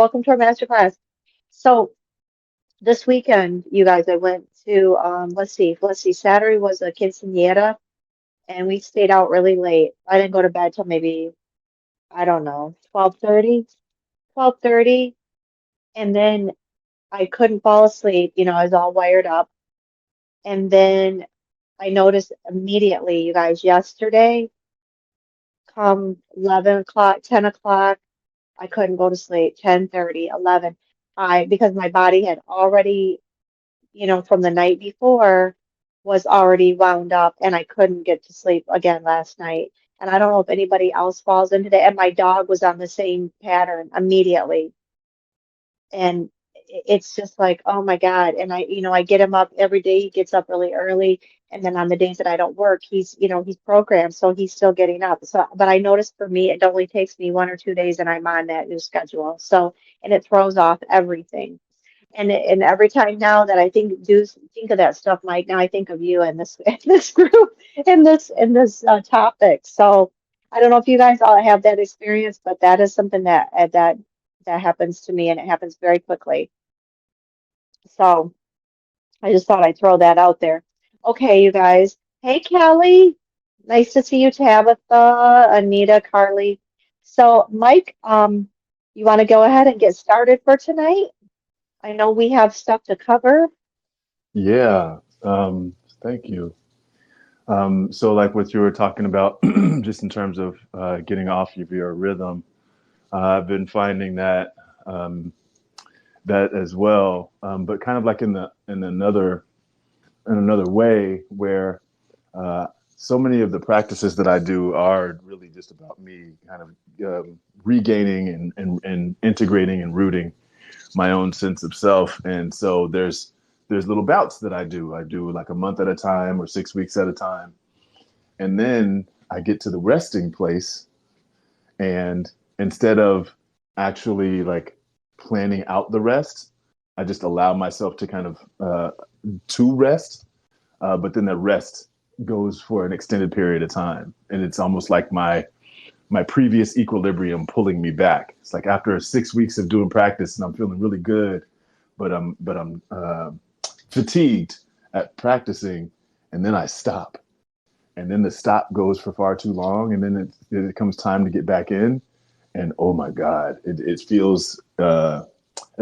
Welcome to our masterclass. So this weekend, you guys, I went to let's see, Saturday was a quinceañera, and we stayed out really late. I didn't go to bed till maybe, I don't know, 12:30, and then I couldn't fall asleep. I was all wired up, and then I noticed immediately, you guys, yesterday, come 11 o'clock, 10 o'clock. I couldn't go to sleep, 10:30, 11. Because my body had already, from the night before, was already wound up, and I couldn't get to sleep again last night. And I don't know if anybody else falls into that. And my dog was on the same pattern immediately. And it's just like, oh my God. And I get him up every day. He gets up really early. And then on the days that I don't work, he's programmed, so he's still getting up. So, but I noticed for me, it only takes me 1 or 2 days and I'm on that new schedule. So, and it throws off everything. And every time now that I think of that stuff, Mike, now I think of you and this in this group in this topic. So I don't know if you guys all have that experience, but that is something that happens to me, and it happens very quickly. So I just thought I'd throw that out there. Okay, you guys. Hey, Kelly. Nice to see you, Tabitha, Anita, Carly. So, Mike, you want to go ahead and get started for tonight? I know we have stuff to cover. Yeah, thank you. So, like what you were talking about, just in terms of getting off of your rhythm, I've been finding um, that as well, but kind of like in another way where so many of the practices that I do are really just about me kind of regaining and integrating and rooting my own sense of self. And so there's little bouts that I do. I do like a month at a time or 6 weeks at a time. And then I get to the resting place, and instead of actually like planning out the rest, I just allow myself to kind of to rest. But then the rest goes for an extended period of time. And it's almost like my previous equilibrium pulling me back. It's like after 6 weeks of doing practice and I'm feeling really good, but I'm fatigued at practicing, and then I stop, and then the stop goes for far too long, and then it comes time to get back in, and oh my God, it feels a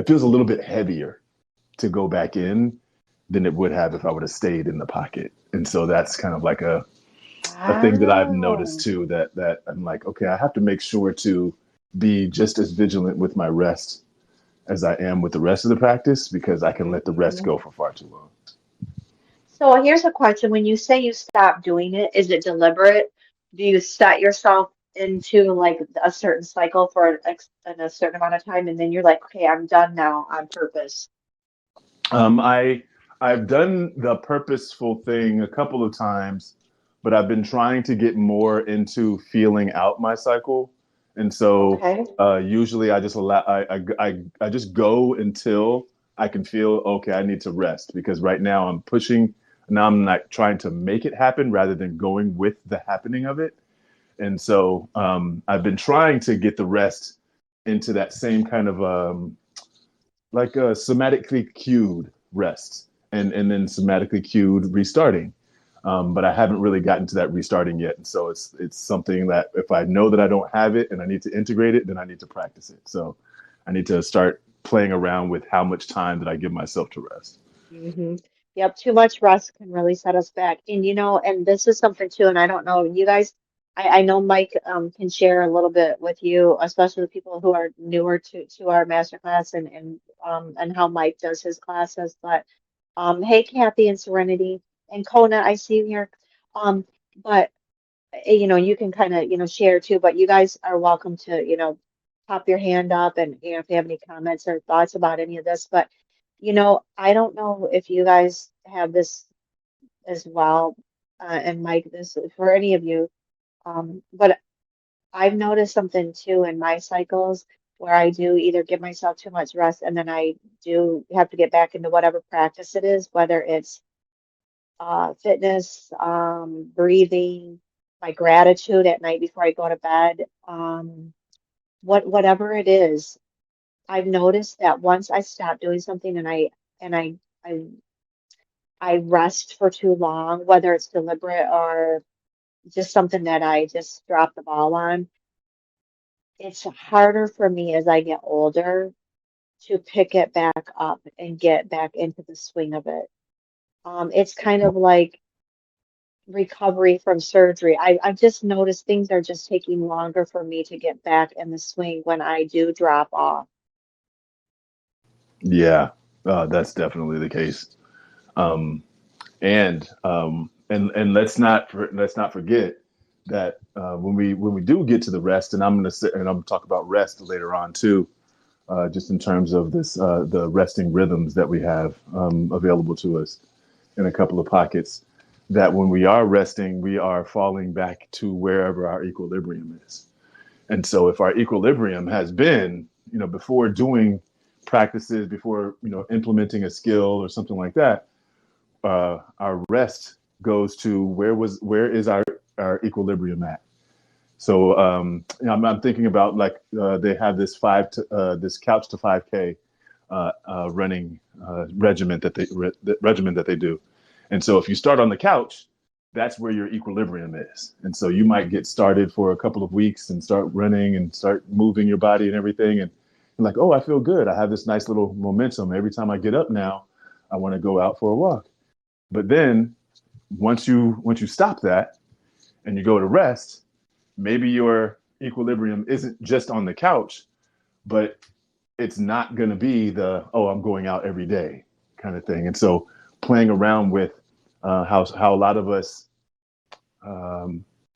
little bit heavier to go back in than it would have if I would have stayed in the pocket. And so that's kind of like a thing that I've noticed Wow. too, that I'm like, okay, I have to make sure to be just as vigilant with my rest as I am with the rest of the practice, because I can let the rest Mhm. go for far too long. So here's a question. When you say you stop doing it, is it deliberate? Do you set yourself into like a certain cycle for a certain amount of time, and then you're like, okay, I'm done now on purpose? I've done the purposeful thing a couple of times, but I've been trying to get more into feeling out my cycle, and so Okay. usually I just allow I just go until I can feel okay. I need to rest because right now I'm pushing. Now I'm like trying to make it happen rather than going with the happening of it. And so I've been trying to get the rest into that same kind of like a somatically cued rest, and then somatically cued restarting. But I haven't really gotten to that restarting yet, and so it's something that if I know that I don't have it and I need to integrate it, then I need to practice it. So I need to start playing around with how much time that I give myself to rest. hmm Yep, too much rest can really set us back. And and this is something too, and I don't know, you guys, I know Mike can share a little bit with you, especially the people who are newer to our master class and how Mike does his classes. But hey, Kathy and Serenity and Kona, I see you here. But you can kind of, share too, but you guys are welcome to, pop your hand up and, if you have any comments or thoughts about any of this. But, I don't know if you guys have this as well, and Mike, this for any of you. But I've noticed something too in my cycles where I do either give myself too much rest and then I do have to get back into whatever practice it is, whether it's fitness, breathing, my gratitude at night before I go to bed, whatever it is. I've noticed that once I stop doing something and I rest for too long, whether it's deliberate or just something that I just drop the ball on, it's harder for me as I get older to pick it back up and get back into the swing of it. It's kind of like recovery from surgery. I've just noticed things are just taking longer for me to get back in the swing when I do drop off. Yeah, that's definitely the case. Um, and let's not forget that when we do get to the rest, and I'm gonna talk about rest later on too, just in terms of this the resting rhythms that we have available to us in a couple of pockets. That when we are resting, we are falling back to wherever our equilibrium is. And so, if our equilibrium has been, before doing practices, before implementing a skill or something like that, our rest goes to where is our equilibrium at. So I'm thinking about like they have this this couch to 5K running regimen that they do, and so if you start on the couch, that's where your equilibrium is. And so you might get started for a couple of weeks and start running and start moving your body and everything, and you're like, oh, I feel good. I have this nice little momentum. Every time I get up now, I want to go out for a walk. But then once you stop that and you go to rest, maybe your equilibrium isn't just on the couch, but it's not going to be the, oh, I'm going out every day kind of thing. And so playing around with how a lot of us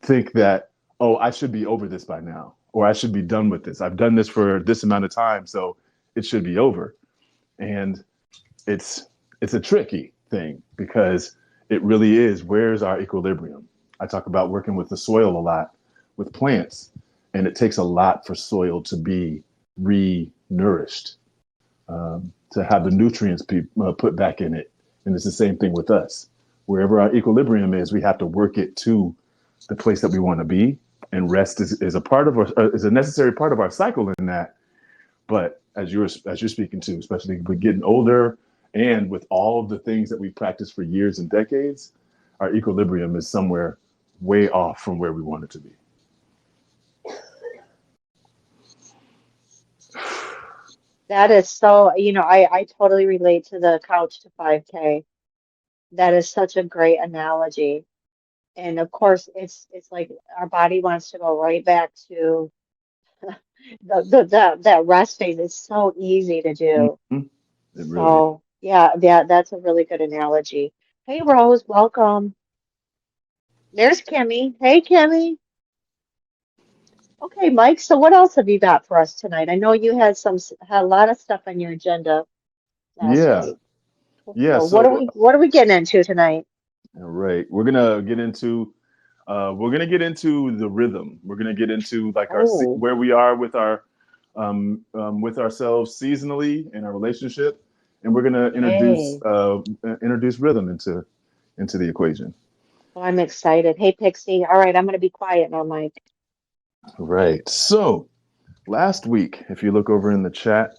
think that, oh, I should be over this by now, or I should be done with this. I've done this for this amount of time, so it should be over. And it's it's a tricky thing because it really is, where's our equilibrium? I talk about working with the soil a lot with plants, and it takes a lot for soil to be re-nourished, to have the nutrients put back in it. And it's the same thing with us. Wherever our equilibrium is, we have to work it to the place that we want to be. And rest is a part of is a necessary part of our cycle in that. But as you're speaking to, especially with getting older and with all of the things that we practiced for years and decades, our equilibrium is somewhere way off from where we want it to be. That is so, I totally relate to the couch to 5K. That is such a great analogy. And of course, it's like our body wants to go right back to that rest phase. It's so easy to do. Mm-hmm. It really is. So yeah, that's a really good analogy. Hey Rose, welcome. There's Kimmy. Hey Kimmy. Okay, Mike. So what else have you got for us tonight? I know you had a lot of stuff on your agenda last Yeah. week. Yeah. So So, what are we getting into tonight? all right, we're gonna get into the rhythm. We're gonna get into like Oh, where we are with our with ourselves seasonally in our relationship, and we're gonna yay. introduce rhythm into the equation. Oh, I'm excited. Hey Pixie. All right, I'm gonna be quiet now, Mike. Right. So last week, if you look over in the chat,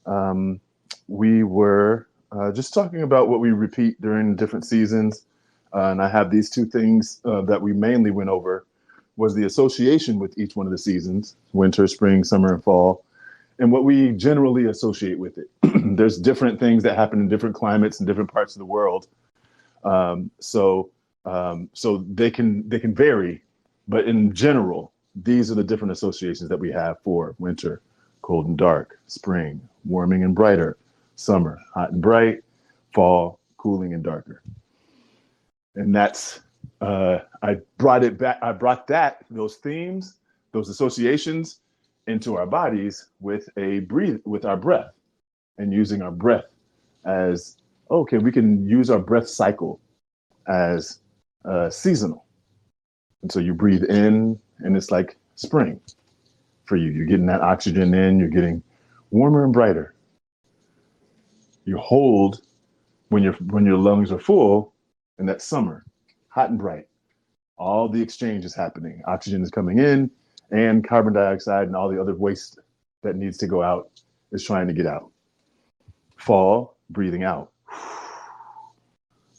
um, we were just talking about what we repeat during different seasons, and I have these two things that we mainly went over was the association with each one of the seasons: winter, spring, summer, and fall, and what we generally associate with it. There's different things that happen in different climates and different parts of the world, so so they can vary, but in general, these are the different associations that we have for winter, cold and dark; spring, warming and brighter; summer, hot and bright; fall, cooling and darker. And that's I brought it back. I brought those themes, those associations into our bodies with our breath, and using our breath as, okay, we can use our breath cycle as seasonal. And so you breathe in, and it's like spring for you. You're getting that oxygen in, you're getting warmer and brighter. You hold when your lungs are full, and that's summer, hot and bright. All the exchange is happening. Oxygen is coming in, and carbon dioxide and all the other waste that needs to go out is trying to get out. Fall, breathing out.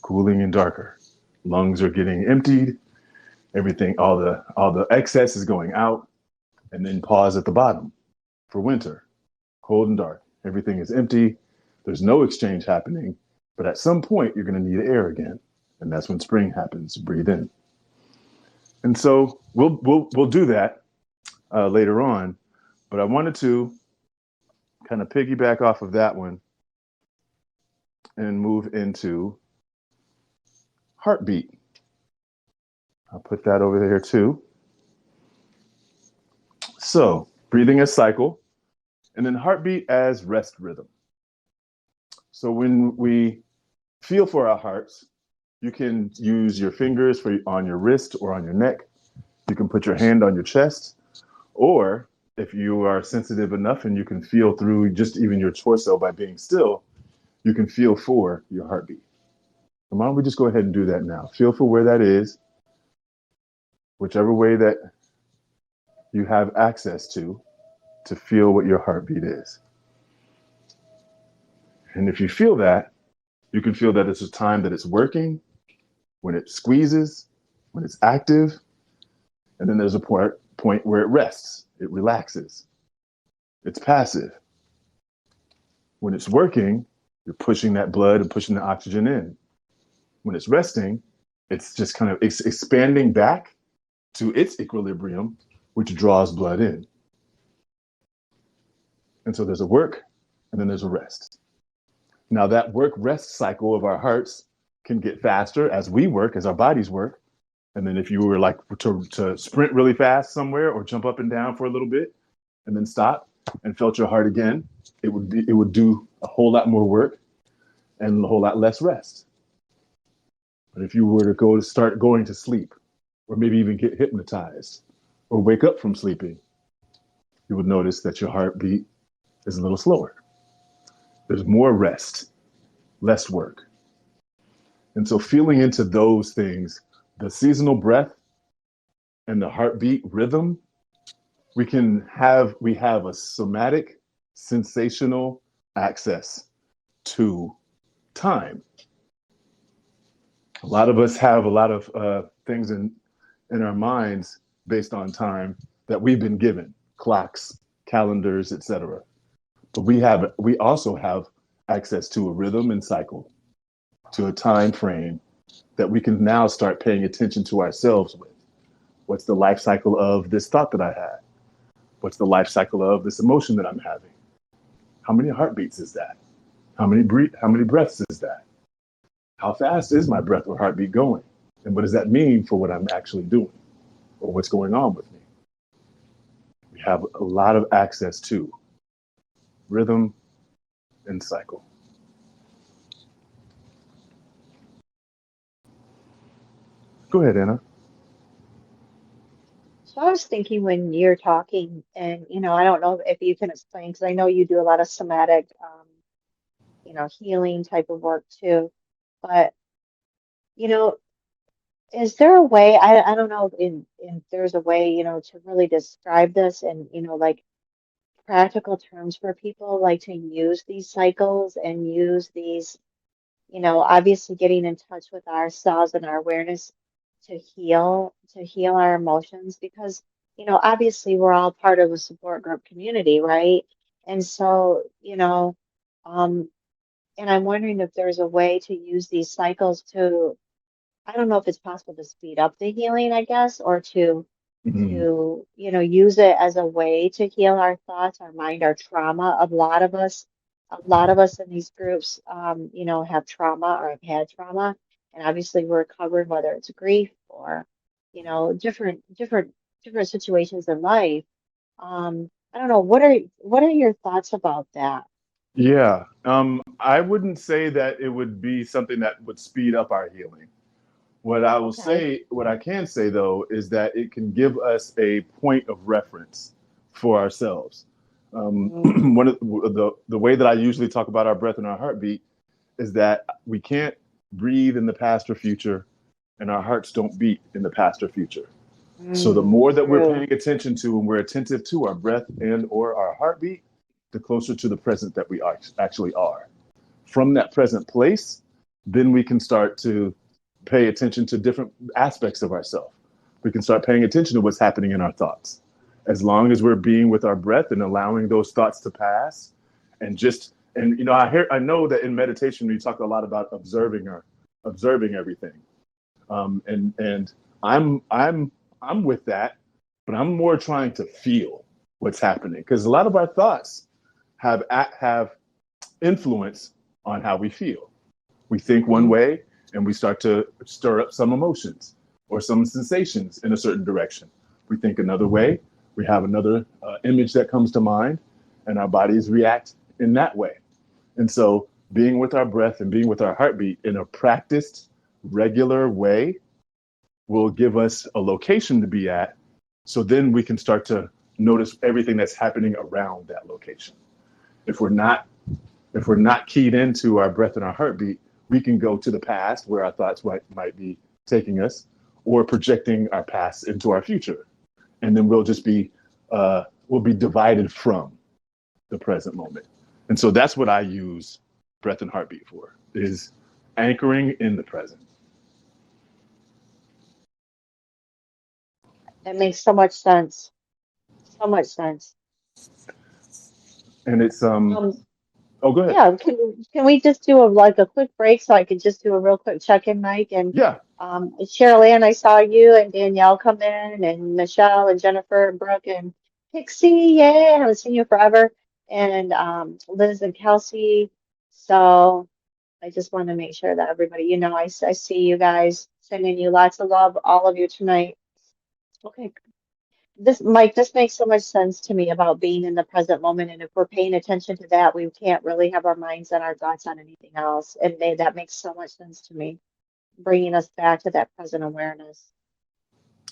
Cooling and darker. Lungs are getting emptied. Everything, all the excess is going out. And then pause at the bottom for winter. Cold and dark. Everything is empty. There's no exchange happening. But at some point, you're going to need air again. And that's when spring happens. Breathe in. And so we'll do that later on. But I wanted to kind of piggyback off of that one and move into heartbeat. I'll put that over there too. So breathing as cycle, and then heartbeat as rest rhythm. So when we feel for our hearts, you can use your fingers on your wrist or on your neck. You can put your hand on your chest, or if you are sensitive enough and you can feel through just even your torso by being still, you can feel for your heartbeat. And why don't we just go ahead and do that now? Feel for where that is, whichever way that you have access to feel what your heartbeat is. And if you feel that, you can feel that it's a time that it's working, when it squeezes, when it's active, and then there's a point where it rests, it relaxes, it's passive. When it's working, you're pushing that blood and pushing the oxygen in. When it's resting, it's just kind of expanding back to its equilibrium, which draws blood in. And so there's a work, and then there's a rest. Now that work-rest cycle of our hearts can get faster as we work, as our bodies work. And then if you were like to sprint really fast somewhere or jump up and down for a little bit and then stop and felt your heart again, it would do a whole lot more work and a whole lot less rest. But if you were to start going to sleep, or maybe even get hypnotized or wake up from sleeping, you would notice that your heartbeat is a little slower. There's more rest, less work. And so feeling into those things, the seasonal breath and the heartbeat rhythm, we have a somatic, sensational access to time. A lot of us have a lot of things in our minds based on time that we've been given, clocks, calendars, etc. But we also have access to a rhythm and cycle, to a time frame that we can now start paying attention to ourselves with. What's the life cycle of this thought that I had? What's the life cycle of this emotion that I'm having? How many heartbeats is that? How many breaths is that? How fast is my breath or heartbeat going? And what does that mean for what I'm actually doing or what's going on with me? We have a lot of access to rhythm and cycle. Go ahead, Anna. So I was thinking when you're talking, and I don't know if you can explain, because I know you do a lot of somatic, healing type of work too. But you know, is there a way? I don't know if there's a way, to really describe this and like practical terms for people, like to use these cycles and use these, obviously getting in touch with ourselves and our awareness to heal our emotions, because obviously we're all part of a support group community, right? And so um and I'm wondering if there's a way to use these cycles to, I don't know if it's possible to speed up the healing, I guess, or Mm-hmm. use it as a way to heal our thoughts, our mind, our trauma. A lot of us in these groups, have trauma or have had trauma, and obviously we're covered, whether it's grief or, different situations in life. I don't know. What are your thoughts about that? Yeah, I wouldn't say that it would be something that would speed up our healing. Okay. What I can say though, is that it can give us a point of reference for ourselves. Mm, One of the way that I usually talk about our breath and our heartbeat is that we can't breathe in the past or future, and our hearts don't beat in the past or future. So the more that we're true. paying attention to and we're attentive to our breath and or our heartbeat, the closer to the present that we actually are. From that present place, then we can start to pay attention to different aspects of ourselves. We can start paying attention to what's happening in our thoughts. As long as we're being with our breath and allowing those thoughts to pass, and I know that in meditation we talk a lot about observing everything, and I'm with that, but I'm more trying to feel what's happening, because a lot of our thoughts have influence on how we feel. We think one way and we start to stir up some emotions or some sensations in a certain direction. We think another way, we have another image that comes to mind, and our bodies react in that way. And so being with our breath and being with our heartbeat in a practiced, regular way will give us a location to be at. So then we can start to notice everything that's happening around that location. If we're not keyed into our breath and our heartbeat, we can go to the past where our thoughts might be taking us, or projecting our past into our future. And then we'll be divided from the present moment. And so that's what I use breath and heartbeat for, is anchoring in the present. That makes so much sense. So much sense. And it's oh, go ahead. Yeah, can we just do a quick break so I could just do a real quick check-in, Mike? And Yeah. Cheryl Ann, I saw you and Danielle come in, and Michelle and Jennifer and Brooke and Pixie, yay, I haven't seen you forever, and Liz and Kelsey. So I just want to make sure that everybody, I see you guys, sending you lots of love, all of you tonight. Okay, Mike, this makes so much sense to me about being in the present moment. And if we're paying attention to that, we can't really have our minds and our thoughts on anything else. And that makes so much sense to me, bringing us back to that present awareness.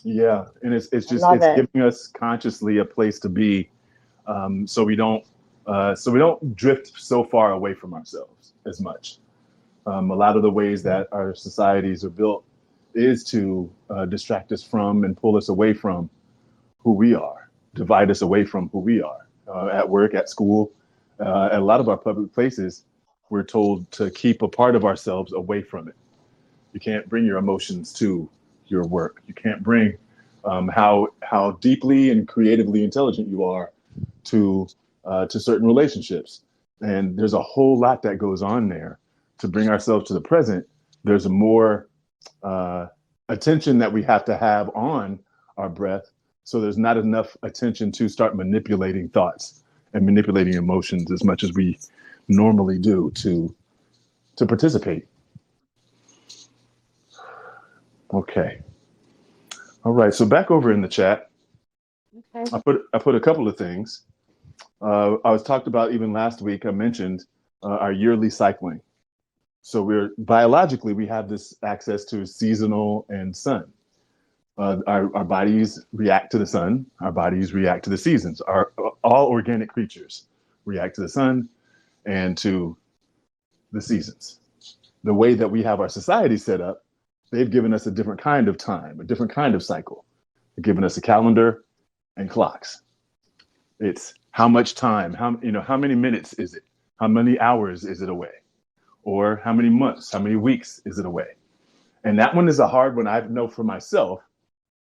Yeah, and it's giving us consciously a place to be, so we don't drift so far away from ourselves as much. A lot of the ways that our societies are built is to distract us from and pull us away from who we are, divide us away from who we are. At work, at school, at a lot of our public places, we're told to keep a part of ourselves away from it. You can't bring your emotions to your work. You can't bring how deeply and creatively intelligent you are to certain relationships. And there's a whole lot that goes on there to bring ourselves to the present. There's a more attention that we have to have on our breath. So there's not enough attention to start manipulating thoughts and manipulating emotions as much as we normally do to participate. Okay. All right. So back over in the chat, Okay. I put a couple of things. I was talked about even last week. I mentioned our yearly cycling. So biologically, we have this access to seasonal and sun. Our bodies react to the sun. Our bodies react to the seasons. All organic creatures react to the sun and to the seasons. The way that we have our society set up, they've given us a different kind of time, a different kind of cycle. They've given us a calendar and clocks. It's how much time, how many minutes is it? How many hours is it away? Or how many months, how many weeks is it away? And that one is a hard one. I know for myself,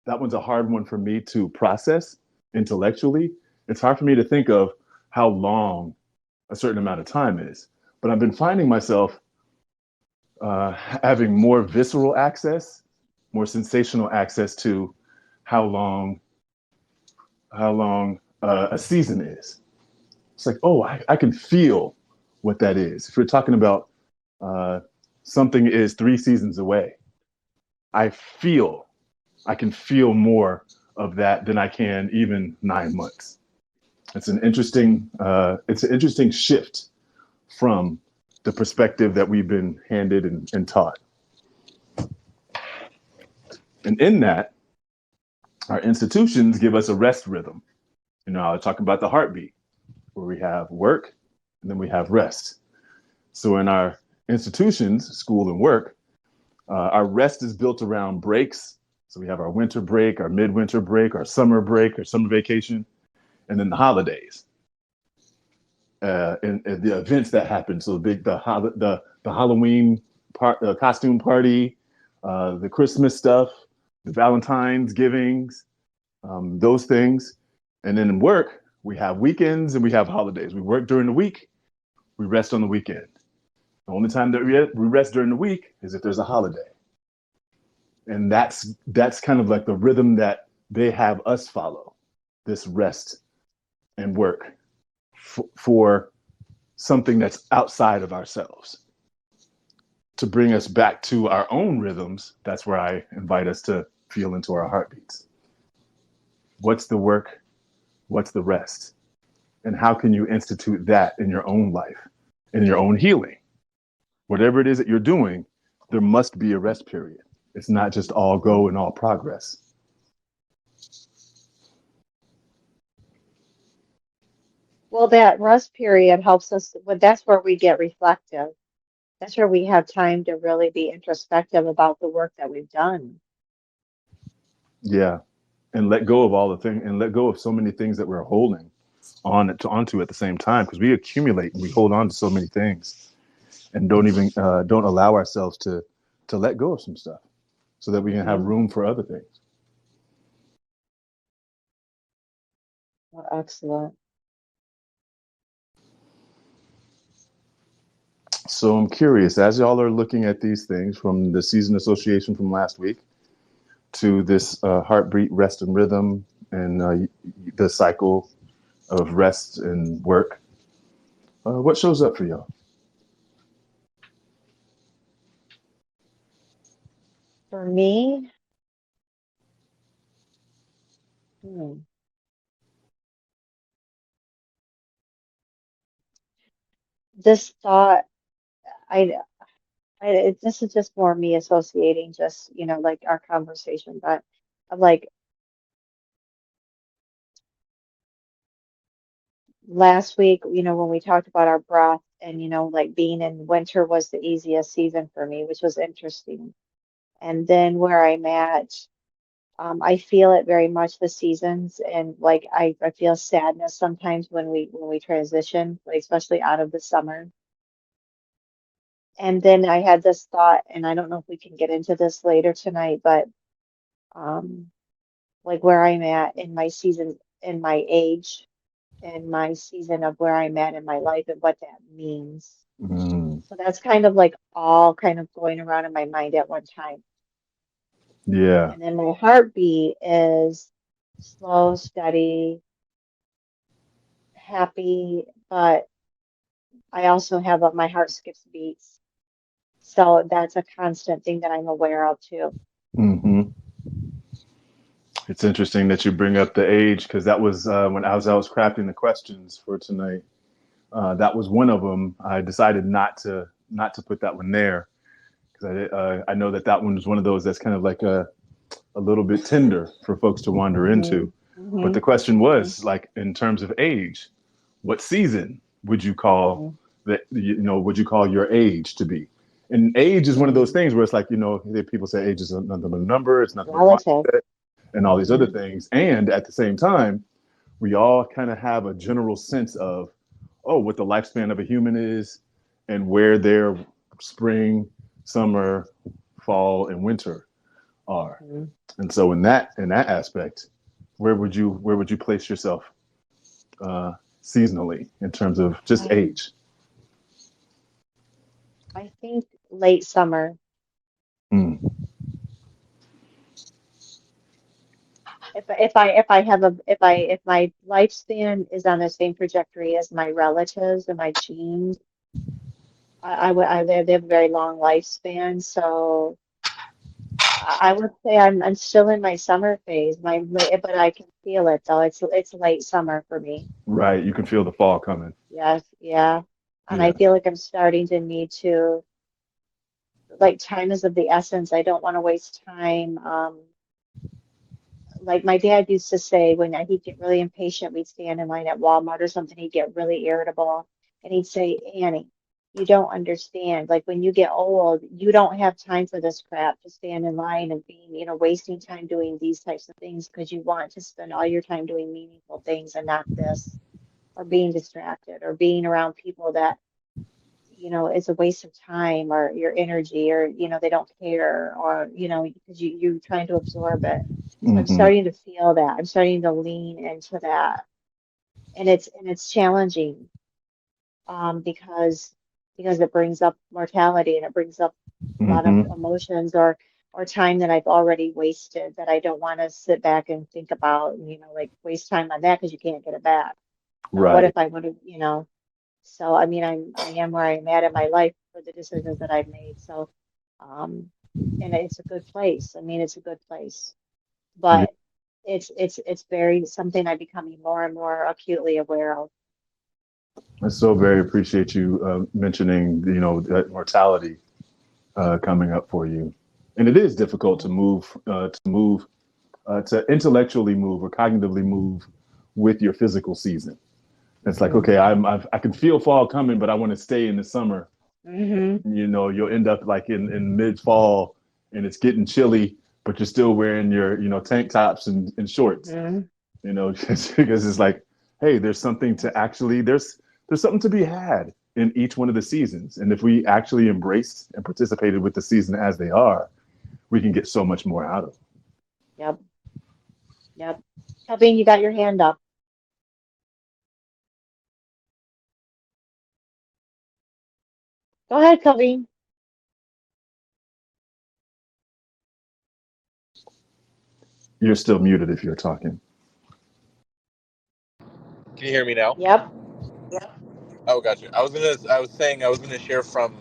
that one's a hard one for me to process intellectually. It's hard for me to think of how long a certain amount of time is. But I've been finding myself having more visceral access, more sensational access to how long a season is. It's like, oh, I can feel what that is. If you're talking about something is 3 seasons away, I can feel more of that than I can even 9 months. It's an interesting shift from the perspective that we've been handed and taught. And in that, our institutions give us a rest rhythm. I was talking about the heartbeat, where we have work and then we have rest. So in our institutions, school and work, our rest is built around breaks. So we have our winter break, our midwinter break, our summer vacation, and then the holidays. and the events that happen. So the Halloween costume party, the Christmas stuff, the Valentine's givings, those things. And then in work, we have weekends and we have holidays. We work during the week, we rest on the weekend. The only time that we rest during the week is if there's a holiday. And that's kind of like the rhythm that they have us follow, this rest and work for something that's outside of ourselves. To bring us back to our own rhythms, that's where I invite us to feel into our heartbeats. What's the work? What's the rest? And how can you institute that in your own life, in your own healing? Whatever it is that you're doing, there must be a rest period. It's not just all go and all progress. Well, that rest period helps us, but that's where we get reflective. That's where we have time to really be introspective about the work that we've done. Yeah. And let go of all the things and let go of so many things that we're holding onto at the same time, because we accumulate and we hold on to so many things and don't allow ourselves to let go of some stuff so that we can have room for other things. Oh, excellent. So I'm curious, as y'all are looking at these things from the season association from last week to this heartbeat, rest, and rhythm, and the cycle of rest and work, what shows up for y'all? For me, hmm, this thought, I, this is just more me associating just, like our conversation, but I'm like last week, when we talked about our breath and, like being in winter was the easiest season for me, which was interesting. And then where I'm at, I feel it very much the seasons and like I feel sadness sometimes when we transition, like especially out of the summer. And then I had this thought, and I don't know if we can get into this later tonight, but um like where I'm at in my season, in my age, in my season of where I'm at in my life and what that means. Mm, So that's kind of like all kind of going around in my mind at one time. yeah. And then my heartbeat is slow, steady, happy, but I also have my heart skips beats. So that's a constant thing that I'm aware of too. Hmm. It's interesting that you bring up the age because that was when I was crafting the questions for tonight. That was one of them. I decided not to put that one there because I know that one is one of those that's kind of like a little bit tender for folks to wander Hmm. into. But Hmm. the question Hmm. was like in terms of age, what season would you call Hmm. that? Would you call your age to be? And age is one of those Hmm. things where it's like people say age is nothing but a number. It's nothing but a Relative. mindset and all these other Hmm. things. And at the same time, we all kind of have a general sense of, oh, what the lifespan of a human is and where their spring, summer, fall, and winter are. Hmm. And so in that aspect, where would you place yourself uh, seasonally in terms of just Um, age? I think late summer. Mm, If I have a if my lifespan is on the same trajectory as my relatives and my genes, I would they have a very long lifespan, so I would say I'm still in my summer phase. But I can feel it though. It's late summer for me. right, you can feel the fall coming. Yes, yeah. And I Yeah. feel like I'm starting to need to, like, time is of the essence. I don't want to waste time. Like my dad used to say when he'd get really impatient, we'd stand in line at Walmart or something, he'd get really irritable. And he'd say, Annie, you don't understand. Like when you get old, you don't have time for this crap to stand in line and being, wasting time doing these types of things because you want to spend all your time doing meaningful things and not this. or being distracted or being around people that, it's a waste of time or your energy or, they don't care or, because you're trying to absorb it. So I'm Hmm. starting to feel that. I'm starting to lean into that. And it's challenging because it brings up mortality and it brings up a lot of Hmm. emotions or time that I've already wasted that I don't want to sit back and think about and, like waste time on that because you can't get it back. Now, what Right. if I would have, so I mean I am where I'm at in my life for the decisions that I've made. So um and it's a good place. I mean it's a good place. Yeah. But it's very something I'm becoming more and more acutely aware of. I so very appreciate you mentioning, that mortality coming up for you. And it is difficult to move, to intellectually move or cognitively move with your physical season. It's like, okay, Mm-hmm. I can feel fall coming, but I want to stay in the summer. Mm-hmm. You'll end up like in mid fall and it's getting chilly, but you're still wearing your, tank tops and shorts, Mm-hmm. because it's like, hey, there's something to be had in each one of the seasons. And if we actually embraced and participated with the season as they are, we can get so much more out of it. Yep. Yep. Colleen, you got your hand up. Go ahead, Colleen. You're still muted if you're talking. Can you hear me now? Yep. Oh, gotcha. I was saying I was gonna share from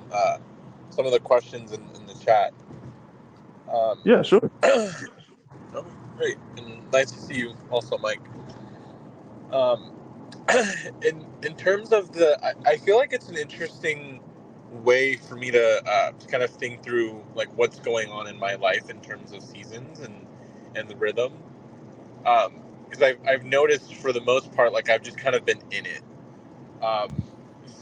some of the questions in the chat. Um, Yeah, sure. oh, great, and nice to see you also, Mike. Um, in terms of I feel like it's an interesting way for me to kind of think through like what's going on in my life in terms of seasons and the rhythm. Because I've noticed for the most part, like I've just kind of been in it. Um,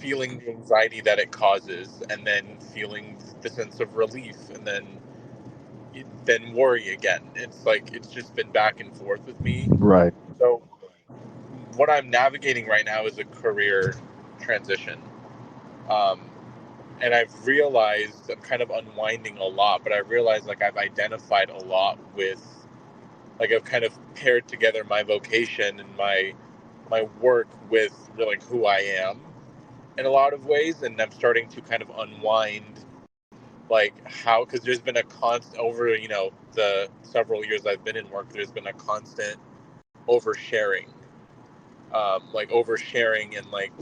Feeling the anxiety that it causes, and then feeling the sense of relief, and then worry again. It's like it's just been back and forth with me. Right. So what I'm navigating right now is a career transition, um, and I've realized I'm kind of unwinding a lot. But I realized like I've identified a lot with like I've kind of paired together my vocation and my work with like who I am in a lot of ways, and I'm starting to kind of unwind like how because there's been a constant over the several years I've been in work. There's been a constant oversharing, like oversharing and like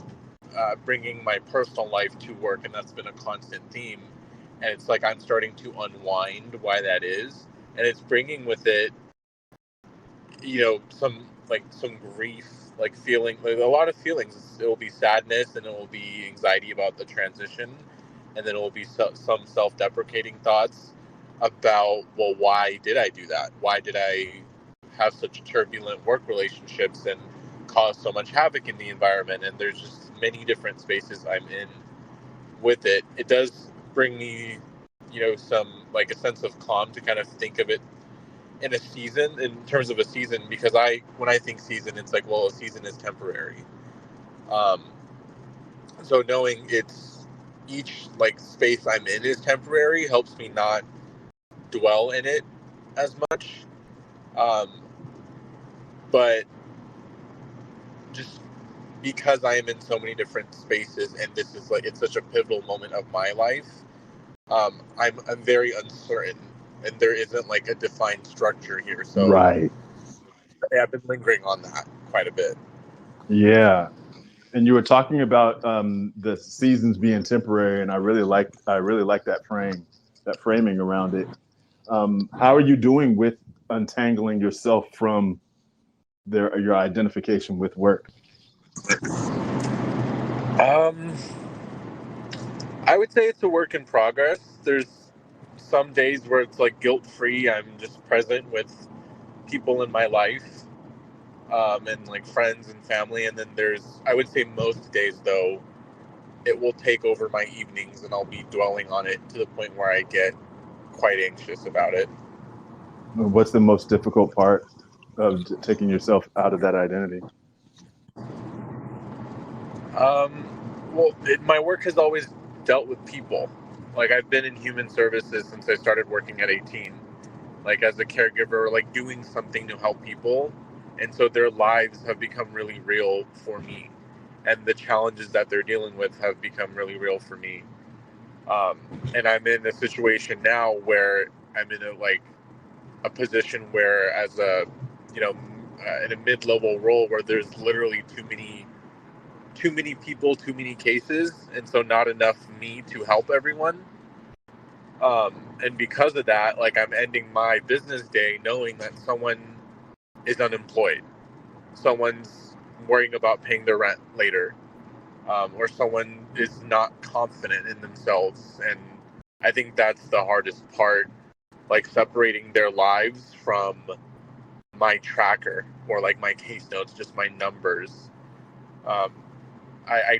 bringing my personal life to work, and that's been a constant theme. And it's like I'm starting to unwind why that is, and it's bringing with it some grief, like feeling like a lot of feelings. It will be sadness and it will be anxiety about the transition, and then it will be some self-deprecating thoughts about, well, why did I do that? Why did I have such turbulent work relationships and cause so much havoc in the environment? And there's just many different spaces I'm in with it. It does bring me some like a sense of calm to kind of think of it in a season, in terms of a season, because when I think season, it's like, well, a season is temporary. um so knowing it's each like space I'm in is temporary helps me not dwell in it as much. um but just because I am in so many different spaces, and this is like it's such a pivotal moment of my life, I'm very uncertain, and there isn't like a defined structure here. So Right. yeah, I've been lingering on that quite a bit. Yeah. And you were talking about the seasons being temporary, and I really like that framing around it. How are you doing with untangling yourself from your identification with work? um I would say it's a work in progress. There's some days where it's like guilt free. I'm just present with people in my life, and like friends and family. And then I would say most days though, it will take over my evenings, and I'll be dwelling on it to the point where I get quite anxious about it. What's the most difficult part of taking yourself out of that identity? My work has always dealt with people. Like, I've been in human services since I started working at 18. Like, as a caregiver, like doing something to help people, and so their lives have become really real for me, and the challenges that they're dealing with have become really real for me. Um, and I'm in a situation now where I'm in a position where, as a you know in a mid-level role, where there's literally too many people, too many cases, and so not enough me to help everyone. And because of that, like, I'm ending my business day knowing that someone is unemployed, someone's worrying about paying their rent later, or someone is not confident in themselves. And I think that's the hardest part, like separating their lives from my tracker, or like my case notes, just my numbers. Um, I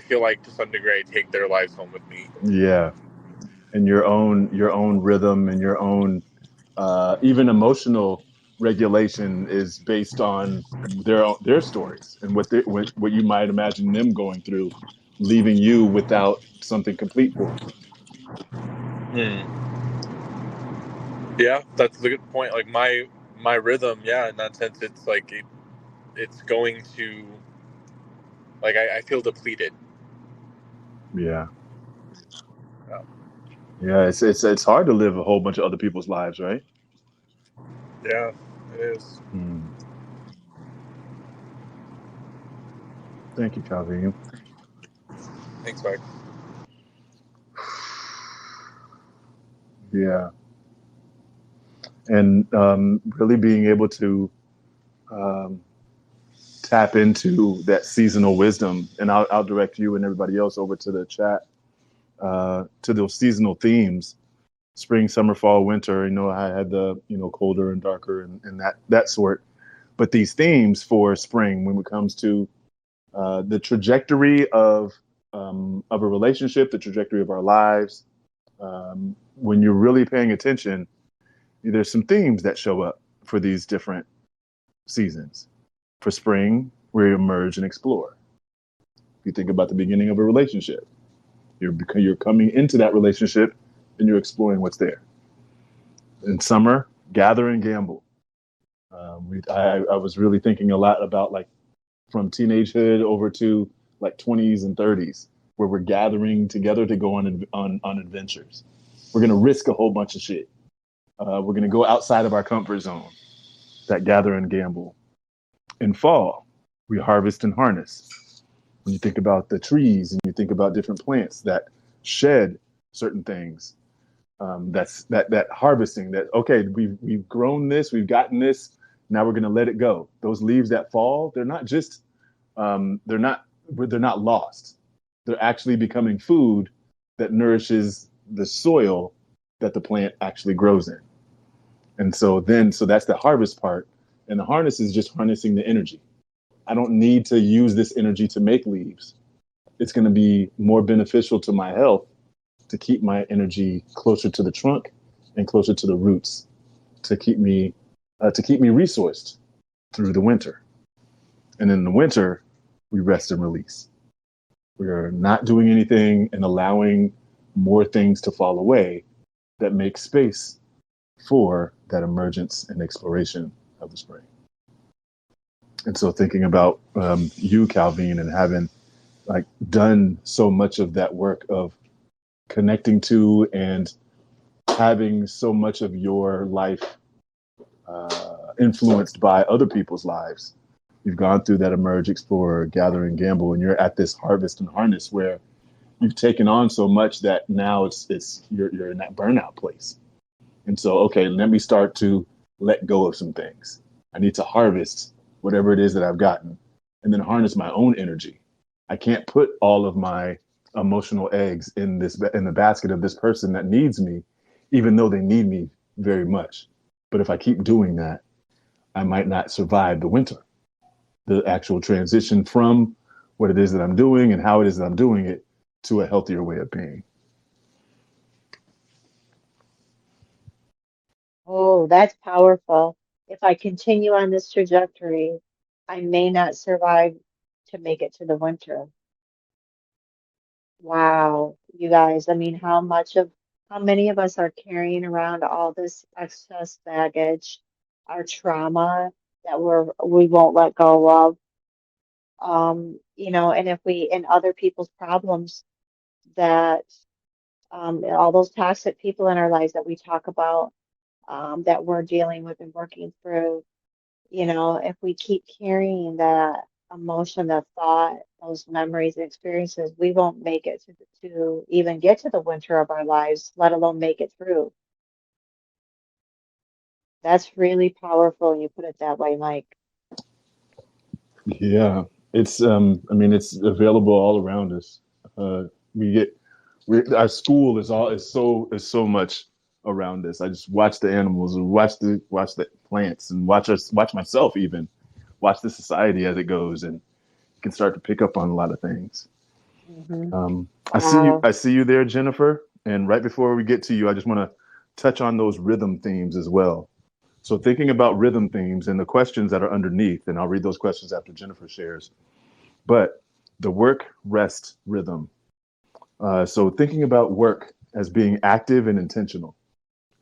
feel like, to some degree, I take their lives home with me. Yeah, and your own rhythm and your own even emotional regulation is based on their stories and what you might imagine them going through, leaving you without something complete for them. Hmm. Yeah, that's a good point. Like, my rhythm, yeah, in that sense, it's like it's going to, like, I feel depleted. Yeah, Yeah, yeah. It's hard to live a whole bunch of other people's lives, right? yeah, it is. Mm. Thank you, Calvin. Thanks, Mike. Yeah, and really being able to um, tap into that seasonal wisdom, and I'll direct you and everybody else over to the chat to those seasonal themes: spring, summer, fall, winter. I had the colder and darker and that sort. But these themes for spring, when it comes to the trajectory of a relationship, the trajectory of our lives, when you're really paying attention, there's some themes that show up for these different seasons. For spring, we emerge and explore. If you think about the beginning of a relationship, you're coming into that relationship and you're exploring what's there. In summer, gather and gamble. I was really thinking a lot about, like, from teenagehood over to like 20s and 30s, where we're gathering together to go on adventures. We're gonna risk a whole bunch of shit. We're gonna go outside of our comfort zone. That gather and gamble. In fall, we harvest and harness. When you think about the trees and you think about different plants that shed certain things, that harvesting. That, okay, we've grown this, we've gotten this. Now we're gonna let it go. Those leaves that fall, they're not just they're not lost. They're actually becoming food that nourishes the soil that the plant actually grows in. And so that's the harvest part. And the harness is just harnessing the energy. I don't need to use this energy to make leaves. It's going to be more beneficial to my health to keep my energy closer to the trunk and closer to the roots, to keep me resourced through the winter. And in the winter, we rest and release. We are not doing anything and allowing more things to fall away that make space for that emergence and exploration of the spring. And so, thinking about you, Calvin, and having, like, done so much of that work of connecting to and having so much of your life influenced by other people's lives. You've gone through that emerge, explore, gather, and gamble, and you're at this harvest and harness where you've taken on so much that now you're in that burnout place. And so, okay, let me start to let go of some things. I need to harvest whatever it is that I've gotten, and then harness my own energy. I can't put all of my emotional eggs in the basket of this person that needs me, even though they need me very much. But if I keep doing that, I might not survive the winter, the actual transition from what it is that I'm doing and how it is that I'm doing it to a healthier way of being. Oh, that's powerful. If I continue on this trajectory, I may not survive to make it to the winter. Wow, you guys, I mean, how many of us are carrying around all this excess baggage, our trauma that we won't let go of, and if and other people's problems that, all those toxic people in our lives that we talk about, that we're dealing with and working through, if we keep carrying that emotion, that thought, those memories and experiences, we won't make it to even get to the winter of our lives, let alone make it through. That's really powerful when you put it that way, Mike. Yeah, it's I mean, it's available all around us. Uh, we get our school is so much around us. I just watch the animals and watch the plants and watch myself, even watch the society as it goes, and you can start to pick up on a lot of things. Hmm. I see you. Wow. I see you there, Jennifer. And right before we get to you, I just want to touch on those rhythm themes as well. So thinking about rhythm themes and the questions that are underneath, and I'll read those questions after Jennifer shares. But the work rest rhythm. So thinking about work as being active and intentional.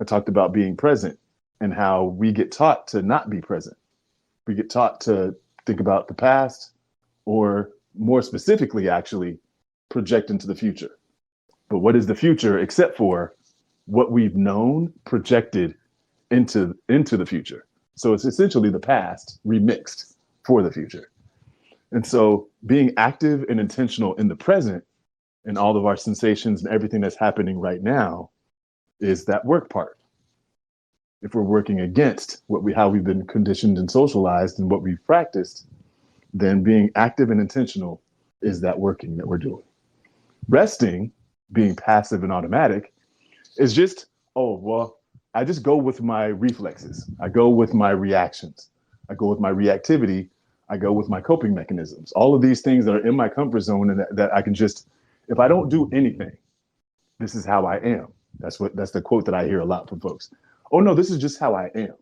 I talked about being present and how we get taught to not be present. We get taught to think about the past, or more specifically, actually project into the future. But what is the future except for what we've known projected into the future? So it's essentially the past remixed for the future. And so being active and intentional in the present and all of our sensations and everything that's happening right now is that work part. If we're working against how we've been conditioned and socialized and what we've practiced, then being active and intentional is that working that we're doing. Resting, being passive and automatic, is just, oh, well, I just go with my reflexes. I go with my reactions. I go with my reactivity. I go with my coping mechanisms. All of these things that are in my comfort zone, and that I can just, if I don't do anything, this is how I am. That's the quote that I hear a lot from folks. Oh no, this is just how I am.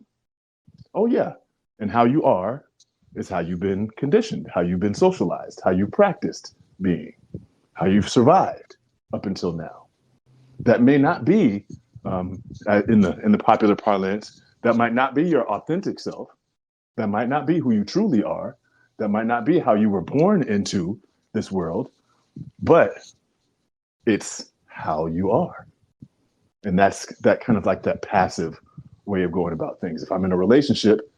Oh yeah. And how you are is how you've been conditioned, how you've been socialized, how you practiced being, how you've survived up until now. That may not be, in the popular parlance, that might not be your authentic self. That might not be who you truly are. That might not be how you were born into this world, but it's how you are. And that's that kind of like that passive way of going about things. If I'm in a relationship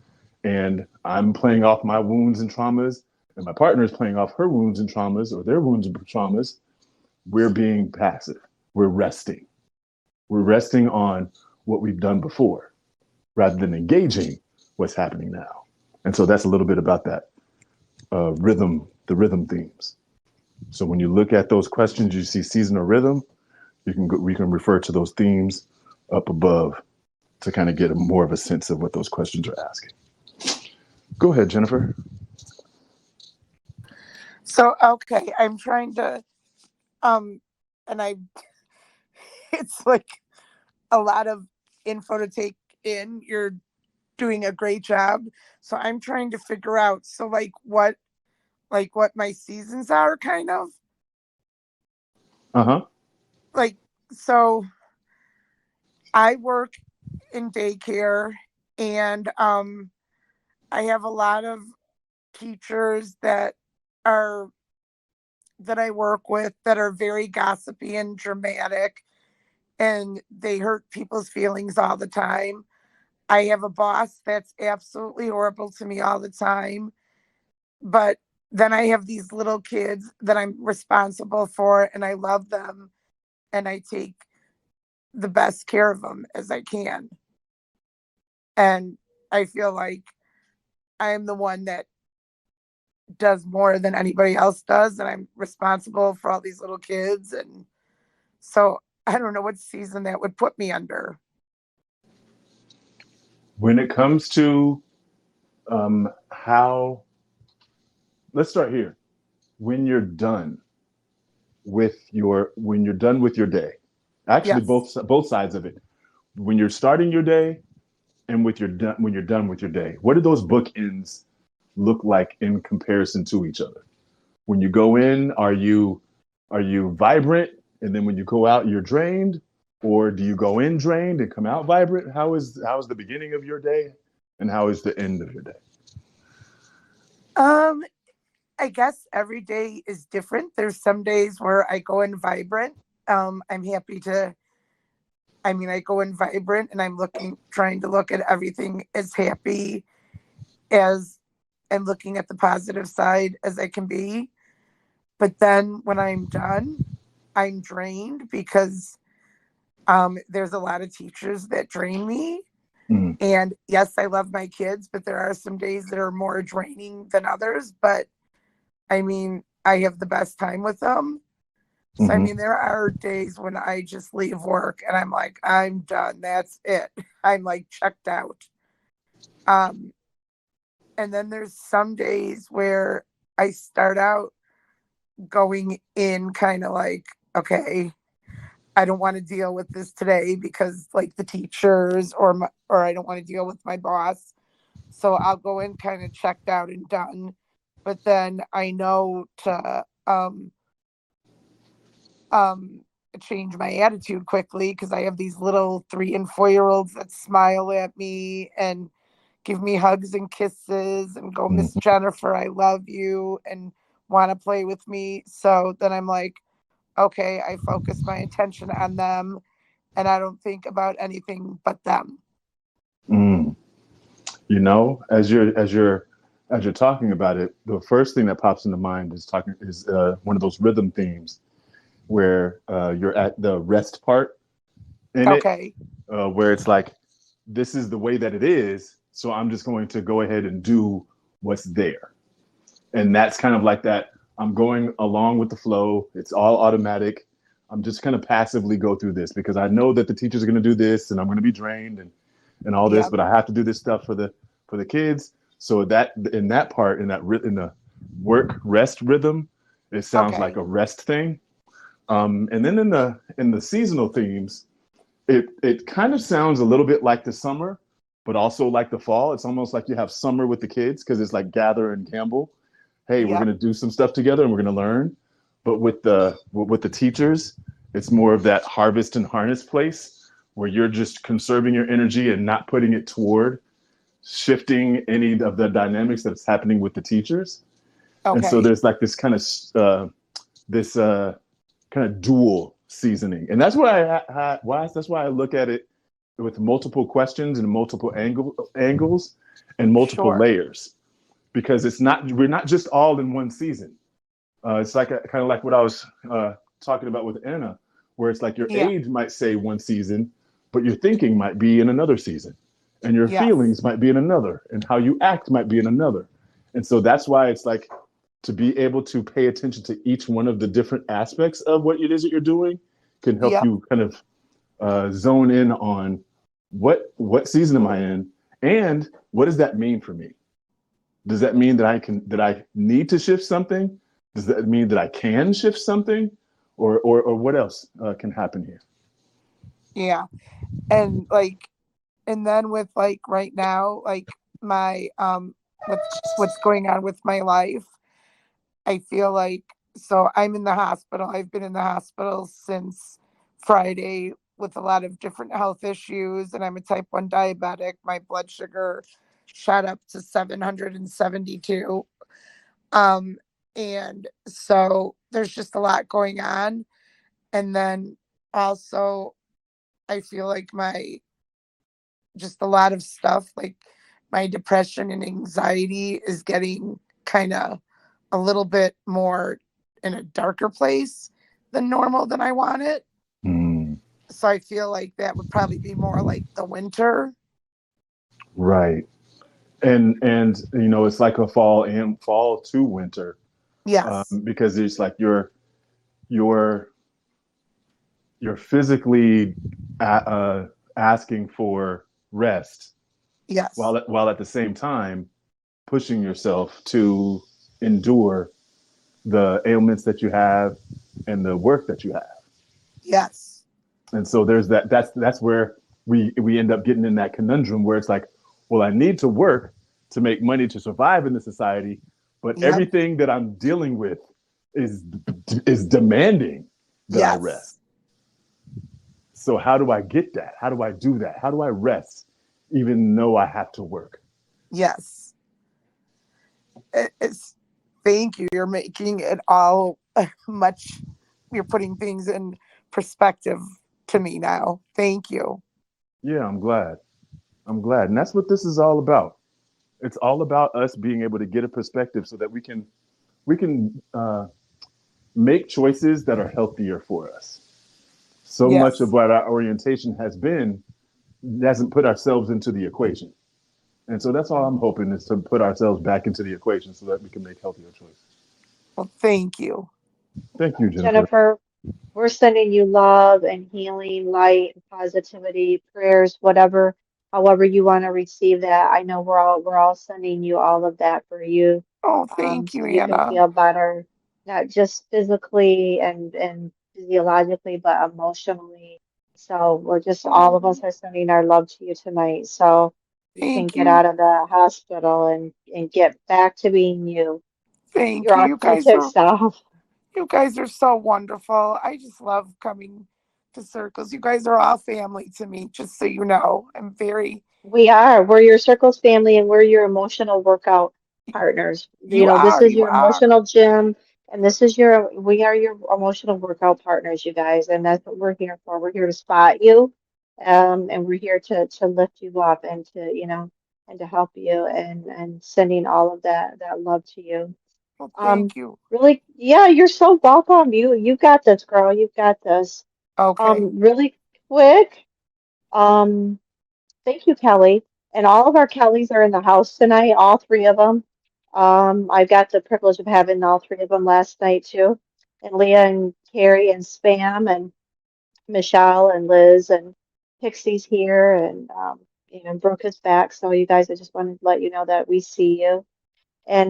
and I'm playing off my wounds and traumas, and my partner is playing off her wounds and traumas or their wounds and traumas, we're being passive. We're resting. We're resting on what we've done before rather than engaging what's happening now. And so that's a little bit about that the rhythm themes. So when you look at those questions, you see season or rhythm, we can refer to those themes up above to kind of get more of a sense of what those questions are asking. Go ahead, Jennifer. So, okay, I'm trying to, um, and I, it's like a lot of info to take in. You're doing a great job. So I'm trying to figure out, so like what my seasons are, kind of Uh-huh. like, so I work in daycare, and I have a lot of teachers are that I work with that are very gossipy and dramatic, and they hurt people's feelings all the time. I have a boss that's absolutely horrible to me all the time. But then I have these little kids that I'm responsible for, and I love them, and I take the best care of them as I can. And I feel like I am the one that does more than anybody else does, and I'm responsible for all these little kids. And so I don't know what season that would put me under. When it comes to how, let's start here. When you're done when you're done with your day, actually Yes. both sides of it. When you're starting your day and when you're done with your day, what do those bookends look like in comparison to each other? When you go in, are you Are you vibrant, and then when you go out, you're drained, or do you go in drained and come out vibrant? How is the beginning of your day, and how is the end of your day? Um, I guess every day is different. There's some days where I go in vibrant. I'm happy to, I mean, I go in vibrant and trying to look at everything as happy as and looking at the positive side as I can be. But then when I'm done, I'm drained because there's a lot of teachers that drain me. Mm. And yes, I love my kids, but there are some days that are more draining than others. But I mean, I have the best time with them. So, I Mm-hmm. mean, there are days when I just leave work and I'm like, I'm done. That's it. I'm like checked out. Um, and then there's some days where I start out going in kind of like, okay, I don't want to deal with this today because like the teachers or I don't want to deal with my boss. So I'll go in kind of checked out and done. But then I know to um change my attitude quickly because I have these little 3 and 4 year olds that smile at me and give me hugs and kisses and go, Miss Mm-hmm. Jennifer, I love you, and want to play with me. So then I'm like, okay, I focus my attention on them and I don't think about anything but them. Mm. You know, as you're talking about it, the first thing that pops into mind is one of those rhythm themes where you're at the rest part in it, Okay. where it's like, this is the way that it is, so I'm just going to go ahead and do what's there. And that's kind of like that. I'm going along with the flow. It's all automatic. I'm just going to passively go through this because I know that the teacher's going to do this and I'm going to be drained and all this, Yep. but I have to do this stuff for the kids. So that in that part, in the work rest rhythm, it sounds like Okay. a rest thing. And then in the seasonal themes, it kind of sounds a little bit like the summer, but also like the fall. It's almost like you have summer with the kids because it's like gather and gamble. Hey, we're Yep. going to do some stuff together and we're going to learn. But with the teachers, it's more of that harvest and harness place where you're just conserving your energy and not putting it toward shifting any of the dynamics that's happening with the teachers. And so Okay. there's like this kind of dual seasoning, and that's why I look at it with multiple questions and multiple angles and multiple Sure. layers, because we're not just all in one season. It's like kind of like what I was talking about with Anna, where it's like your Yeah. age might say one season, but your thinking might be in another season, and your Yes. feelings might be in another, and how you act might be in another. And so that's why it's like, to be able to pay attention to each one of the different aspects of what it is that you're doing can help Yep. you kind of zone in on what season am I in, and what does that mean for me? Does that mean that I need to shift something? Does that mean that I can shift something, or what else can happen here? Yeah. And like, and then with like right now, like my with what's going on with my life, I feel like, so I'm in the hospital. I've been in the hospital since Friday with a lot of different health issues, and I'm a type 1 diabetic. My blood sugar shot up to 772. Um, and so there's just a lot going on. And then also, I feel like just a lot of stuff, like my depression and anxiety is getting kind of a little bit more in a darker place than normal than I want it. Mm, So I feel like that would probably be more like the winter. right. And it's like a fall to winter, Yes. because it's like you're you're physically asking for rest, Yes. while at the same time pushing yourself to endure the ailments that you have and the work that you have. Yes. And so there's that's where we end up getting in that conundrum where it's like, well, I need to work to make money to survive in the society, but Yep. everything that I'm dealing with is demanding that I Yes. rest. So how do I get that? How do I do that? How do I rest even though I have to work? Yes. It's thank you. You're making it all much, you're putting things in perspective to me now. Thank you. Yeah, I'm glad. I'm glad. And that's what this is all about. It's all about us being able to get a perspective so that we can make choices that are healthier for us. So much of Yes. what our orientation has been hasn't put ourselves into the equation. And so that's all I'm hoping is to put ourselves back into the equation so that we can make healthier choices. Well, thank you. Thank you, Jennifer. Jennifer, we're sending you love and healing, light, and positivity, prayers, whatever, however you want to receive that. I know we're all sending you all of that for you, Oh, thank you, so you can Anna. feel better, not just physically and physiologically, but emotionally. So we're just all of us are sending our love to you tonight, so you can Thank get you. out of the hospital and get back to being you, Thank your you. authentic self. You guys are so wonderful. I just love coming to circles. You guys are all family to me, just so you know. I'm very, We are. We're your circles family and we're your emotional workout partners. You you know, this are, is you your are. emotional gym and we are your emotional workout partners, you guys. And that's what we're here for. We're here to spot you. And we're here to lift you up and and to help you and sending all of that love to you. Well, Um, thank you. really, yeah, you're so welcome. You got this, girl. You've got this. Okay. Really quick. Um, Thank you, Kelly. And all of our Kellys are in the house tonight, all three of them. I got the privilege of having all three of them last night too. And Leah and Carrie and Spam and Michelle and Liz and Pixie's here and Brooke is back. So you guys, I just wanted to let you know that we see you. And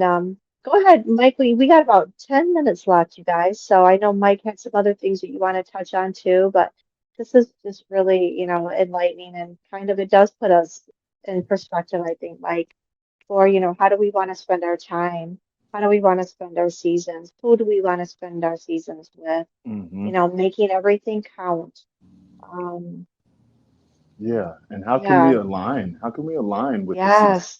go ahead, Mike. We got about 10 minutes left, you guys. So I know Mike had some other things that you want to touch on too, but this is just really, enlightening and kind of it does put us in perspective, I think, Mike, for, how do we want to spend our time? How do we want to spend our seasons? Who do we want to spend our seasons with? Mm-hmm. Making everything count. Um, Yeah. And how can we yeah, align? How can we align with the season? yes.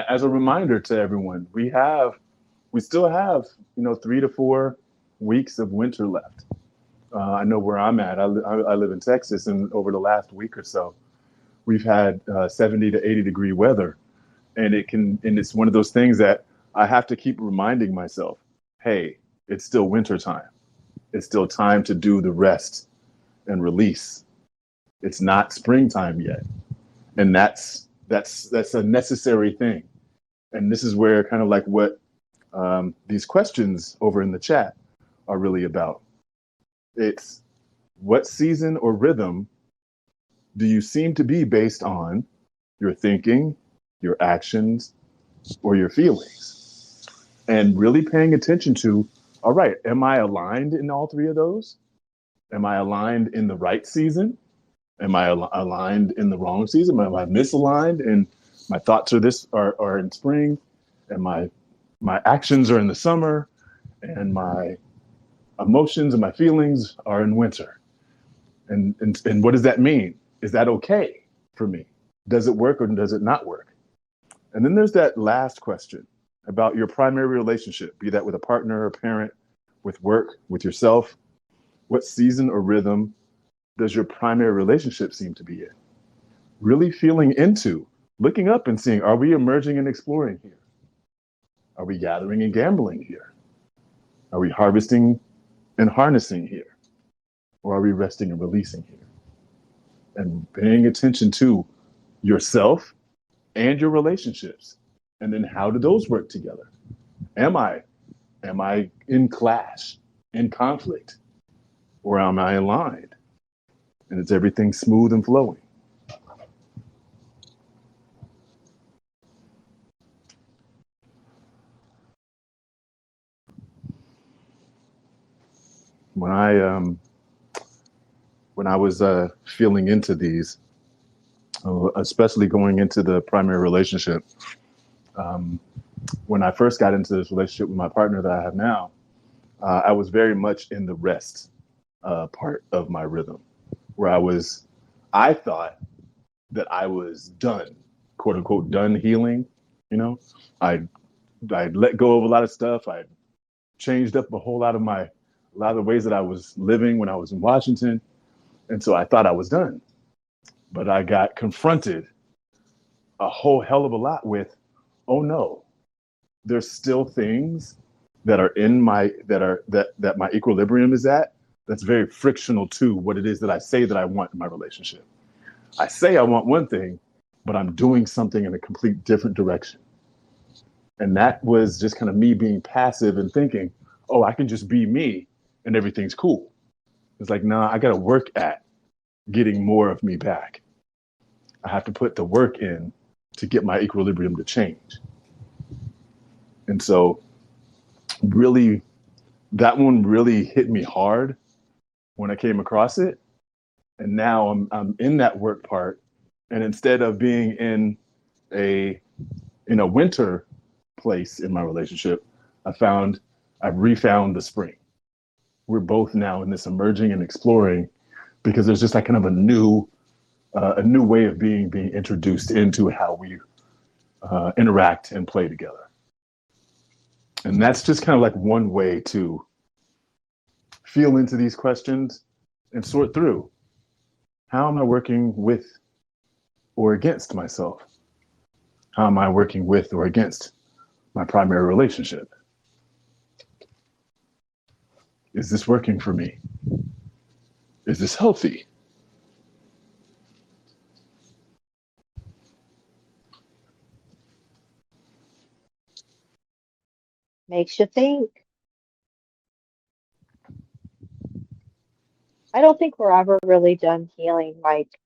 As a reminder to everyone, we still have 3 to 4 weeks of winter left. I know where I'm at. I live in Texas, and over the last week or so, we've had 70 to 80 degree weather, and it's one of those things that I have to keep reminding myself, hey, it's still winter time. It's still time to do the rest and release. It's not springtime yet, and that's a necessary thing. And this is where kind of like what these questions over in the chat are really about. It's what season or rhythm do you seem to be based on your thinking, your actions, or your feelings? And really paying attention to, all right, am I aligned in all three of those? Am I aligned in the right season? Am I aligned in the wrong season? Am I misaligned and my thoughts are in spring and my actions are in the summer and my emotions and my feelings are in winter? And what does that mean? Is that okay for me? Does it work or does it not work? And then there's that last question about your primary relationship, be that with a partner, a parent, with work, with yourself. What season or rhythm does your primary relationship seem to be in? Really feeling into, looking up and seeing, are we emerging and exploring here? Are we gathering and gambling here? Are we harvesting and harnessing here? Or are we resting and releasing here? And paying attention to yourself and your relationships. And then how do those work together? Am I in clash, in conflict, or am I aligned? And is everything smooth and flowing? When I was feeling into these, especially going into the primary relationship, when I first got into this relationship with my partner that I have now, I was very much in the rest part of my rhythm, where I thought that I was done, quote unquote, done healing. You know, I I let go of a lot of stuff. I changed up a lot of the ways that I was living when I was in Washington, and so I thought I was done. But I got confronted a whole hell of a lot with, oh no, there's still things that are in my that my equilibrium is at that's very frictional to what it is that I say that I want in my relationship. I say I want one thing, but I'm doing something in a complete different direction. And that was just kind of me being passive and thinking, oh, I can just be me and everything's cool. It's like, nah, I got to work at getting more of me back. I have to put the work in to get my equilibrium to change. And so, really, that one really hit me hard when I came across it. And now I'm in that work part. And instead of being a a winter place in my relationship, I've refound the spring. We're both now in this emerging and exploring because there's just like kind of a new way of being introduced into how we interact and play together. And that's just kind of like one way to feel into these questions and sort through, how am I working with or against myself? How am I working with or against my primary relationship? Is this working for me? Is this healthy? Makes you think. I don't think we're ever really done healing, Mike.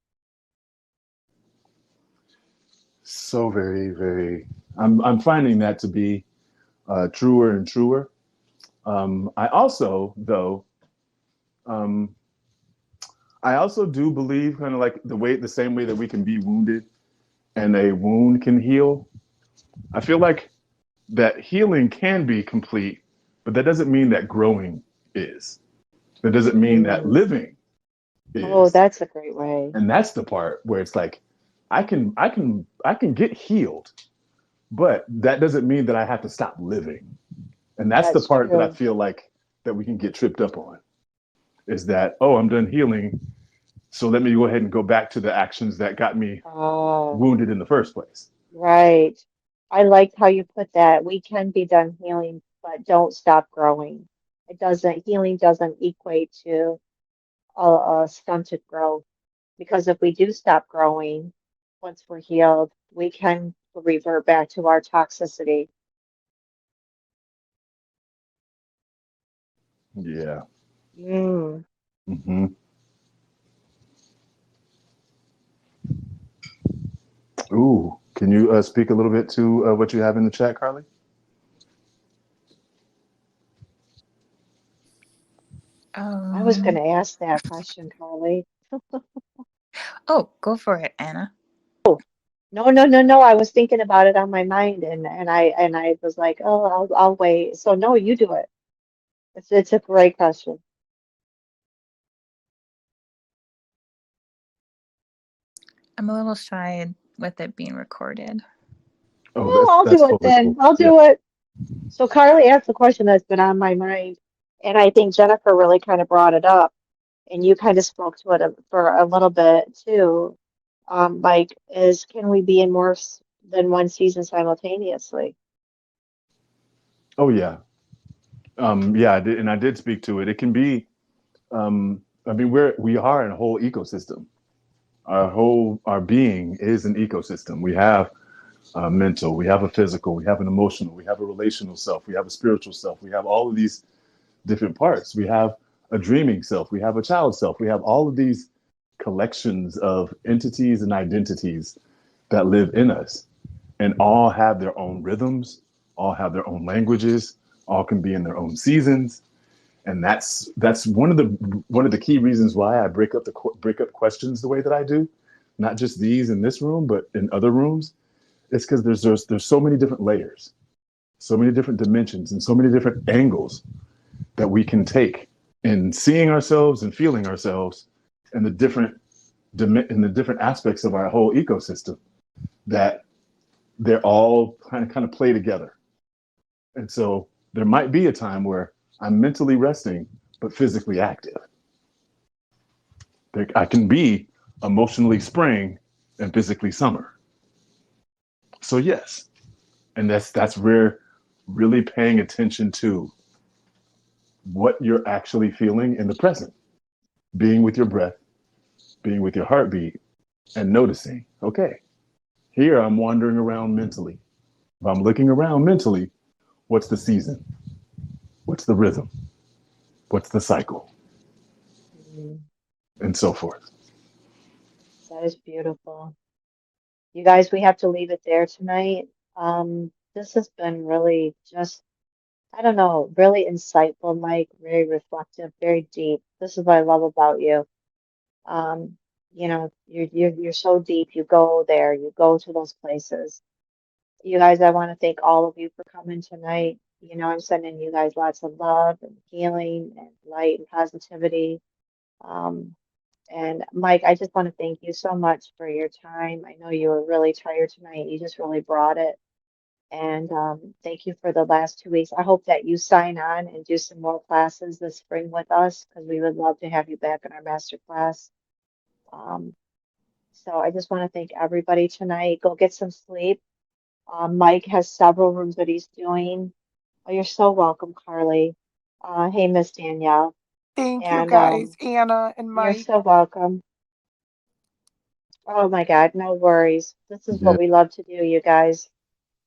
So very, very. I'm finding that to be truer and truer. I also, though, um, I also do believe kind of like the same way that we can be wounded and a wound can heal. I feel like that healing can be complete, but that doesn't mean that growing is. That doesn't mean that Mm. living Oh, is. that's a great way. And that's the part where it's like I can get healed, but that doesn't mean that I have to stop living. And that's the That's part that I true. feel like that we can get tripped up on, is that, oh, I'm done healing, so let me go ahead and go back to the actions that got me Oh, wounded in the first place. right. I liked how you put that. We can be done healing, but don't stop growing. Healing doesn't equate to a stunted growth. Because if we do stop growing, once we're healed, we can revert back to our toxicity. Yeah. Mm. Hmm. Ooh, can you speak a little bit to what you have in the chat, Carly? I was going Um, to ask that question, Carly. oh, go for it, Anna. No, no, no, no. I was thinking about it on my mind, and I was like, oh, I'll wait. So no, you do it. It's a great question. I'm a little shy with it being recorded. Oh, Oh, I'll that's do it totally then. cool. I'll Yeah. do it. So Carly asked the question that's been on my mind, and I think Jennifer really kind of brought it up, and you kind of spoke to it for a little bit too. Like, can we be in more than one season simultaneously? Oh yeah. Yeah, I did speak to it. It can be. I mean, we are in a whole ecosystem. Our being is an ecosystem. We have a mental, we have a physical, we have an emotional, we have a relational self, we have a spiritual self. We have all of these different parts. We have a dreaming self, we have a child self, we have all of these collections of entities and identities that live in us, and all have their own rhythms, all have their own languages, all can be in their own seasons. And that's one of the key reasons why I break up questions the way that I do, not just these in this room, but in other rooms. It's because there's so many different layers. so many different dimensions and so many different angles that we can take in seeing ourselves and feeling ourselves and the different aspects of our whole ecosystem, that they're all kind of play together. And so there might be a time where I'm mentally resting but physically active. I can be emotionally spring and physically summer. So yes, and that's where really paying attention to what you're actually feeling in the present, being with your breath, being with your heartbeat, and noticing, okay, here I'm wandering around mentally. If I'm looking around mentally, what's the season? What's the rhythm? What's the cycle? Mm, And so forth. that is beautiful. You guys, we have to leave it there tonight. This has been really just, I don't know, really insightful, Mike, very reflective, very deep. This is what I love about you. Um, you're so deep. You go there, you go to those places. You guys, I want to thank all of you for coming tonight. I'm sending you guys lots of love and healing and light and positivity. Um, and Mike, I just want to thank you so much for your time. I know you were really tired tonight. You just really brought it. And thank you for the last 2 weeks. I hope that you sign on and do some more classes this spring with us because we would love to have you back in our master class. Um, so I just want to thank everybody tonight. Go get some sleep. Mike has several rooms that he's doing. Oh, you're so welcome, Carly. Hey, Miss Danielle. Thank you And guys, Anna and you're Mike. so welcome. Oh my God, no worries. This is Yeah. what we love to do, you guys.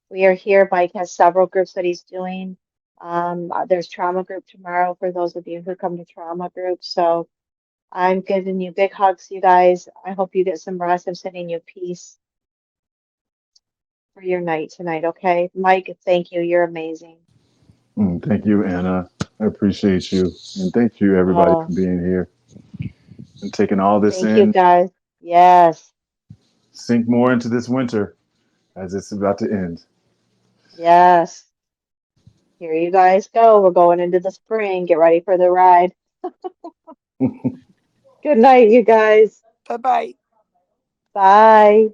We are here. Mike has several groups that he's doing. There's trauma group tomorrow for those of you who come to trauma group. So I'm giving you big hugs, you guys. I hope you get some rest. I'm sending you peace for your night tonight, okay? Mike, thank you. You're amazing. Thank you, Anna. I appreciate you. And thank you, everybody, for Oh, being here and taking all this thank you, in. guys. Yes, Sink more into this winter as it's about to end. yes. Here you guys go. We're going into the spring. Get ready for the ride. Good night, you guys. Bye bye. Bye.